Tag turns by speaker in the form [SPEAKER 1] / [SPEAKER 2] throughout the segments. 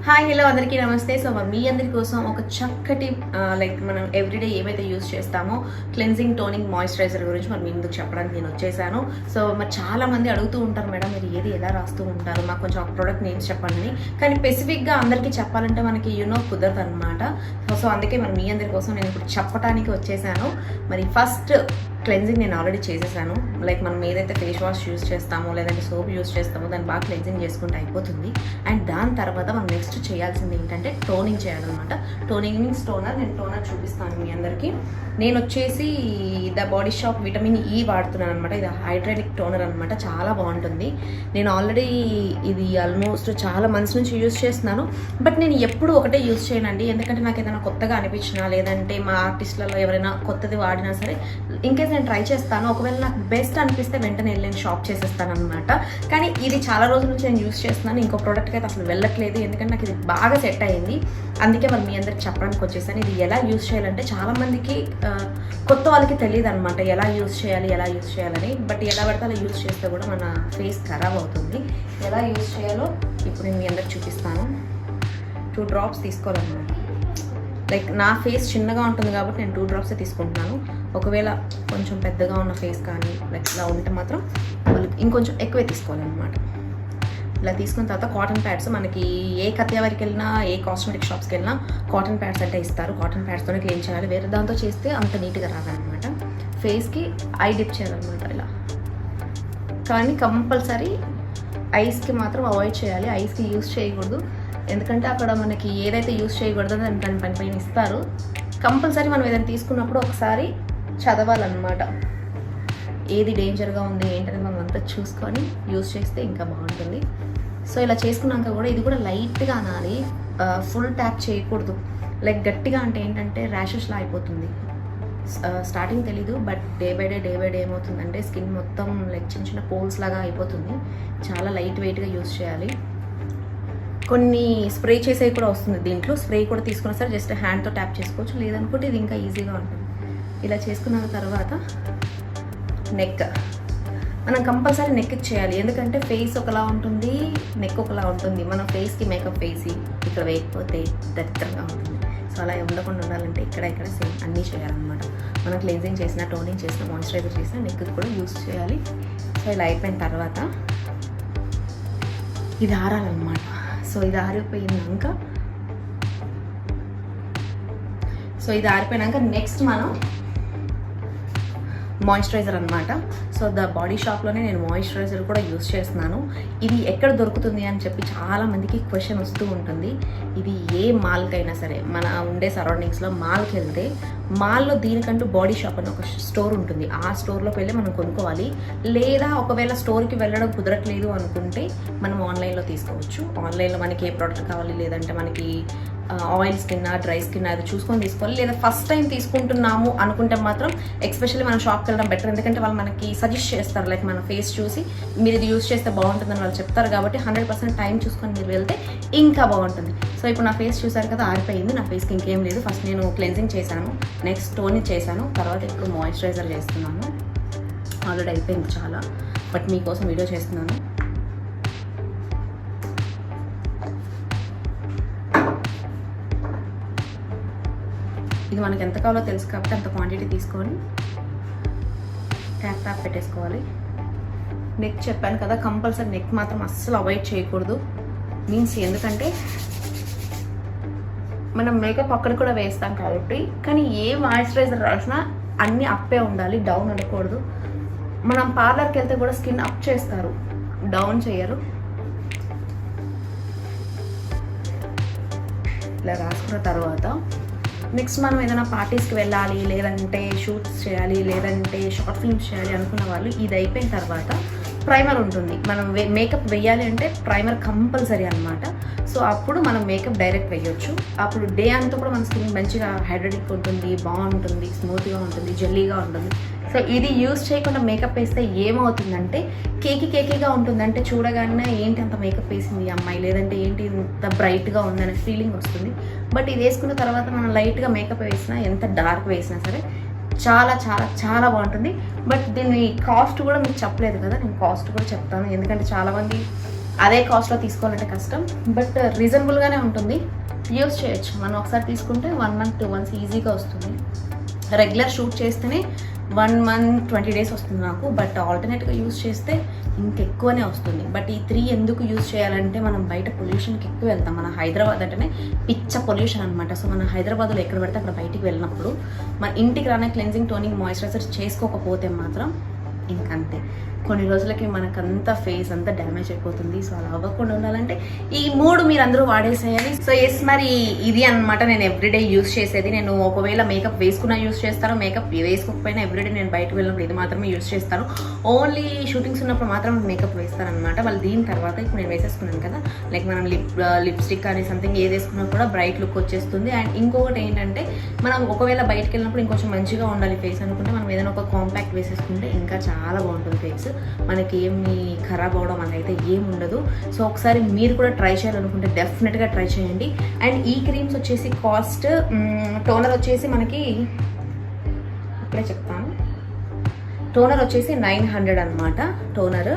[SPEAKER 1] Hi hello అందరికీ నమస్తే. So మీ అందరి కోసం ఒక చక్కటి లైక్ మనం ఎవ్రీడే ఏమైతే యూస్ చేస్తామో క్లెన్జింగ్ టోనింగ్ మాయిశ్చరైజర్ గురించి మరి మీ ముందుకు చెప్పడానికి నేను వచ్చేసాను. సో మరి చాలా మంది అడుగుతూ ఉంటారు, మేడం మీరు ఏది ఎలా రాస్తూ ఉంటారు, మాకు కొంచెం ఒక ప్రోడక్ట్ నేమ్స్ చెప్పండి. కానీ స్పెసిఫిక్గా అందరికీ చెప్పాలంటే మనకి కుదరదు అనమాట. సో అందుకే మరి మీ అందరి కోసం నేను ఇప్పుడు చెప్పడానికి వచ్చేసాను. మరి ఫస్ట్ క్లెన్జింగ్ నేను ఆల్రెడీ చేసేసాను. లైక్ మనం ఏదైతే ఫేస్ వాష్ యూస్ చేస్తామో లేదంటే సోప్ యూస్ చేస్తామో దాన్ని బాగా క్లెన్జింగ్ చేసుకుంటే అయిపోతుంది. అండ్ దాని తర్వాత మనం నెక్స్ట్ చేయాల్సింది ఏంటంటే టోనింగ్ చేయాలన్నమాట. Toning means toner. నేను టోనర్ చూపిస్తాను మీ అందరికీ. నేను వచ్చేసి the body shop vitamin E వాడుతున్నాను అనమాట. ఇది హైడ్రాలిక్ టోనర్ అనమాట, చాలా బాగుంటుంది. నేను ఆల్రెడీ ఇది ఆల్మోస్ట్ చాలా మంత్స్ నుంచి యూస్ చేస్తున్నాను. బట్ నేను ఎప్పుడు ఒకటే యూస్ చేయనండి, ఎందుకంటే నాకు ఏదైనా కొత్తగా అనిపించినా లేదంటే మా ఆర్టిస్టులలో ఎవరైనా కొత్తది వాడినా సరే ఇంకేస్ నేను ట్రై చేస్తాను. ఒకవేళ నాకు బెస్ట్ అనిపిస్తే వెంటనే వెళ్ళి నేను షాప్ చేసేస్తాను అనమాట. కానీ ఇది చాలా రోజుల నుంచి నేను యూస్ చేస్తున్నాను. ఇంకో ప్రోడక్ట్కి అయితే అసలు వెళ్ళట్లేదు, ఎందుకంటే నాకు ఇది బాగా సెట్ అయింది. అందుకే మరి మీ అందరికి చెప్పడానికి వచ్చేసాను. ఇది ఎలా యూస్ చేయాలంటే చాలామందికి కొత్త వాళ్ళకి తెలియదు అనమాట ఎలా యూస్ చేయాలని. బట్ ఎలా పడితే అలా యూస్ చేస్తే కూడా మన ఫేస్ ఖరాబ్ అవుతుంది. ఎలా యూస్ చేయాలో ఇప్పుడు నేను మీ అందరికి చూపిస్తాను. 2 drops తీసుకోవాలన్నమాట. లైక్ నా ఫేస్ చిన్నగా ఉంటుంది కాబట్టి నేను 2 drops తీసుకుంటున్నాను. ఒకవేళ కొంచెం పెద్దగా ఉన్న ఫేస్ కానీ లైక్ ఇలా ఉంటే మాత్రం వాళ్ళు ఇంకొంచెం ఎక్కువే తీసుకోవాలన్నమాట. ఇలా తీసుకున్న తర్వాత కాటన్ ప్యాడ్స్, మనకి ఏ కత్యావరికి వెళ్ళినా ఏ కాస్మెటిక్ షాప్స్కి వెళ్ళినా కాటన్ ప్యాడ్స్ అంటే ఇస్తారు. కాటన్ ప్యాడ్స్తోనే క్లీన్ చేయాలి, వేరే దాంతో చేస్తే అంత నీట్గా రాదనమాట. ఫేస్కి ఐ డిప్ చేయాలన్నమాట ఇలా. కానీ కంపల్సరీ ఐస్కి మాత్రం అవాయిడ్ చేయాలి, ఐస్కి యూస్ చేయకూడదు. ఎందుకంటే అక్కడ మనకి ఏదైతే యూస్ చేయకూడదో దాని పైన ఇస్తారు. కంపల్సరీ మనం ఏదైనా తీసుకున్నప్పుడు ఒకసారి చదవాలన్నమాట, ఏది డేంజర్గా ఉంది ఏంటనేది మనం అంతా చూసుకొని యూస్ చేస్తే ఇంకా బాగుంటుంది. సో ఇలా చేసుకున్నాక కూడా ఇది కూడా లైట్గా అనాలి, ఫుల్ ట్యాప్ చేయకూడదు. లైక్ గట్టిగా అంటే ఏంటంటే ర్యాషెస్లా అయిపోతుంది. స్టార్టింగ్ తెలీదు, బట్ డే బై డే ఏమవుతుందంటే స్కిన్ మొత్తం లైక్ చిన్న చిన్న పోల్స్ లాగా అయిపోతుంది. చాలా లైట్ వెయిట్గా యూస్ చేయాలి. కొన్ని స్ప్రే చేసేవి కూడా వస్తుంది దీంట్లో. స్ప్రే కూడా తీసుకున్నా సరే జస్ట్ హ్యాండ్తో ట్యాప్ చేసుకోవచ్చు, లేదనుకుంటే ఇది ఇంకా ఈజీగా ఉంటుంది. ఇలా చేసుకున్న తర్వాత నెక్ మనం కంపల్సరీ నెక్ చేయాలి, ఎందుకంటే ఫేస్ ఒకలా ఉంటుంది, నెక్ ఒకలా ఉంటుంది. మనం ఫేస్కి మేకప్ వేసి ఇక్కడ వేయకపోతే దరిద్రంగా ఉంటుంది. సో అలా ఉండకుండా ఉండాలంటే ఇక్కడ సేమ్ అన్నీ చేయాలన్నమాట. మనం క్లెన్జింగ్ చేసిన, టోనింగ్ చేసిన, మాయిశ్చరైజర్ చేసిన నెక్ కూడా యూస్ చేయాలి. సో ఇలా అయిపోయిన తర్వాత ఇది ఆరాలన్నమాట. సో ఇది ఆరిపోయినాక నెక్స్ట్ మనం మాయిశ్చరైజర్ అనమాట. సో ద బాడీ షాప్లోనే నేను మాయిశ్చరైజర్ కూడా యూస్ చేస్తున్నాను. ఇది ఎక్కడ దొరుకుతుంది అని చెప్పి చాలామందికి క్వశ్చన్ వస్తూ ఉంటుంది. ఇది ఏ మాల్కైనా సరే, మన ఉండే సరౌండింగ్స్లో మాల్కి వెళ్తే మాల్లో దీనికంటూ బాడీ షాప్ అని ఒక స్టోర్ ఉంటుంది. ఆ స్టోర్లోకి వెళ్ళి మనం కొనుక్కోవాలి. లేదా ఒకవేళ స్టోర్కి వెళ్ళడం కుదరట్లేదు అనుకుంటే మనం ఆన్లైన్లో తీసుకోవచ్చు. ఆన్లైన్లో మనకి ఏ ప్రోడక్ట్ కావాలి, లేదంటే మనకి ఆయిల్ స్కిన్, డ్రై స్కిన్ అది చూసుకొని తీసుకోవాలి. లేదా ఫస్ట్ టైం తీసుకుంటున్నాము అనుకుంటే మాత్రం ఎస్పెషల్లీ మనం షాప్కి వెళ్ళడం బెటర్, ఎందుకంటే వాళ్ళు మనకి సజెస్ట్ చేస్తారు. లైక్ మన ఫేస్ చూసి మీరు ఇది యూస్ చేస్తే బాగుంటుందని వాళ్ళు చెప్తారు. కాబట్టి 100% టైం చూసుకొని మీరు వెళ్తే ఇంకా బాగుంటుంది. సో ఇప్పుడు నా ఫేస్ చూసారు కదా, ఆరిపోయింది. నా ఫేస్కి ఇంకేం లేదు. ఫస్ట్ నేను క్లెన్జింగ్ చేశాను, నెక్స్ట్ టోనింగ్ చేశాను, తర్వాత ఇప్పుడు మాయిశ్చరైజర్ చేస్తున్నాను. ఆల్రెడీ అయిపోయింది చాలా, బట్ మీకోసం వీడియో చేస్తున్నాను. ఇది మనకి ఎంత కావాలో తెలుసు కాబట్టి అంత క్వాంటిటీ తీసుకొని ట్యాప్ పెట్టేసుకోవాలి. నెక్ చెప్పాను కదా, కంపల్సరీ నెక్ మాత్రం అస్సలు అవాయిడ్ చేయకూడదు. మీన్స్ ఎందుకంటే మనం మేకప్ అక్కడ కూడా వేస్తాం కాబట్టి. కానీ ఏ మాయిశ్చరైజర్ రాసినా అన్నీ అప్పే ఉండాలి, డౌన్ ఉండకూడదు. మనం పార్లర్కి వెళ్తే కూడా స్కిన్ అప్ చేస్తారు, డౌన్ చేయరు. ఇలా రాసుకున్న తర్వాత నెక్స్ట్ మనం ఏదైనా పార్టీస్కి వెళ్ళాలి, లేదంటే షూట్స్ చేయాలి, లేదంటే షార్ట్ ఫిల్మ్స్ చేయాలి అనుకున్న వాళ్ళు ఇది అయిపోయిన తర్వాత ప్రైమర్ ఉంటుంది. మనం మేకప్ వేయాలి అంటే ప్రైమర్ కంపల్సరీ అనమాట. సో అప్పుడు మనం మేకప్ డైరెక్ట్ వేయొచ్చు. అప్పుడు డే అంతా కూడా మన స్కిన్ మంచిగా హైడ్రేటిక్ ఉంటుంది, బాగుంటుంది, స్మూత్గా ఉంటుంది, జెల్లీగా ఉంటుంది. సో ఇది యూస్ చేయకుండా మేకప్ వేస్తే ఏమవుతుందంటే కేకీగా ఉంటుందంటే చూడగానే ఏంటి అంత మేకప్ వేసింది ఈ అమ్మాయి, లేదంటే ఏంటి ఇంత బ్రైట్గా ఉందనే ఫీలింగ్ వస్తుంది. బట్ ఇది వేసుకున్న తర్వాత మనం లైట్గా మేకప్ వేసినా, ఎంత డార్క్ వేసినా సరే చాలా చాలా చాలా బాగుంటుంది. బట్ దీని కాస్ట్ కూడా మీకు చెప్పలేదు కదా, నేను కాస్ట్ కూడా చెప్తాను. ఎందుకంటే చాలామంది అదే కాస్ట్లో తీసుకోవాలంటే కష్టం, బట్ రీజనబుల్గానే ఉంటుంది, యూస్ చేయొచ్చు. మనం ఒకసారి తీసుకుంటే 1 month 2 months ఈజీగా వస్తుంది. రెగ్యులర్ షూట్ చేస్తేనే 1 month 20 days వస్తుంది నాకు, బట్ ఆల్టర్నేట్గా యూస్ చేస్తే ఇంకెక్కువనే వస్తుంది. బట్ ఈ 3 ఎందుకు యూస్ చేయాలంటే మనం బయట పొల్యూషన్కి ఎక్కువ వెళ్తాం. మన హైదరాబాద్ అంటేనే పిచ్చ పొల్యూషన్ అనమాట. సో మన హైదరాబాద్లో ఎక్కడ పడితే అక్కడ బయటికి వెళ్ళినప్పుడు మన ఇంటికి రానే క్లెన్జింగ్ టోనింగ్ మాయిశ్చరైజర్ చేసుకోకపోతే మాత్రం ఇంకంతే, కొన్ని రోజులకి మనకంతా ఫేస్ అంతా డ్యామేజ్ అయిపోతుంది. సో అలా అవ్వకుండా ఉండాలంటే ఈ 3 మీరు అందరూ వాడేసేయాలి. సో ఎస్, మరి ఇది అనమాట నేను ఎవ్రీడే యూస్ చేసేది. నేను ఒకవేళ మేకప్ వేసుకున్నా యూస్ చేస్తాను, మేకప్ వేసుకోకపోయినా ఎవ్రీడే నేను బయటకు వెళ్ళినప్పుడు ఇది మాత్రమే యూస్ చేస్తాను. ఓన్లీ షూటింగ్స్ ఉన్నప్పుడు మాత్రం మేకప్ వేస్తాను అనమాట. వాళ్ళు దీని తర్వాత ఇప్పుడు నేను వేసేసుకున్నాను కదా, లైక్ మనం లిప్స్టిక్ కానీ సంథింగ్ ఏది వేసుకున్నా కూడా బ్రైట్ లుక్ వచ్చేస్తుంది. అండ్ ఇంకొకటి ఏంటంటే మనం ఒకవేళ బయటకు వెళ్ళినప్పుడు ఇంకొంచెం మంచిగా ఉండాలి ఫేస్ అనుకుంటే మనం ఏదైనా ఒక కాంపాక్ట్ వేసేసుకుంటే ఇంకా చాలా బాగుంటుంది ఫేస్. మనకి ఏమి ఖరాబ్ అవడం అనేది ఏమి ఉండదు. సో ఒకసారి మీరు కూడా ట్రై చేయాలనుకుంటే డెఫినెట్గా ట్రై చేయండి. అండ్ ఈ క్రీమ్స్ వచ్చేసి కాస్ట్, టోనర్ వచ్చేసి మనకి ఇప్పుడే చెప్తాను, టోనర్ వచ్చేసి 900 అనమాట toner.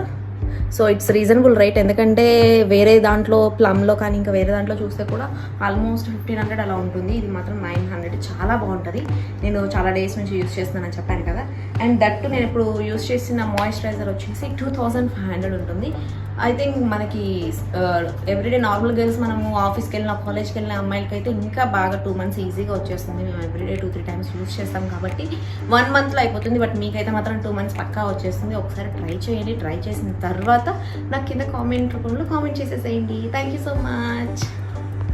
[SPEAKER 1] So it's reasonable rate, ఎందుకంటే వేరే దాంట్లో ప్లమ్లో కానీ ఇంకా వేరే దాంట్లో చూస్తే కూడా ఆల్మోస్ట్ 1500 అలా ఉంటుంది. ఇది మాత్రం 900, చాలా బాగుంటుంది. నేను చాలా డేస్ నుంచి యూస్ చేస్తున్నానని చెప్పాను కదా. అండ్ దట్టు నేను ఇప్పుడు యూస్ చేసిన మాయిశ్చరైజర్ వచ్చేసి 2500 ఉంటుంది. ఐ థింక్ మనకి ఎవ్రీడే నార్మల్ గర్ల్స్ మనము ఆఫీస్కి వెళ్ళిన కాలేజ్కి వెళ్ళిన అమ్మాయిలకి అయితే ఇంకా బాగా 2 months ఈజీగా వచ్చేస్తుంది. మేము ఎవ్రీడే 2-3 times యూస్ చేస్తాం కాబట్టి 1 monthలో అయిపోతుంది. బట్ మీకైతే మాత్రం 2 months పక్కా వచ్చేస్తుంది. ఒకసారి ట్రై చేయండి. ట్రై చేసిన తర్వాత నాకు కింద కామెంట్ రూపంలో కామెంట్ చేసేసేయండి. Thank you so much.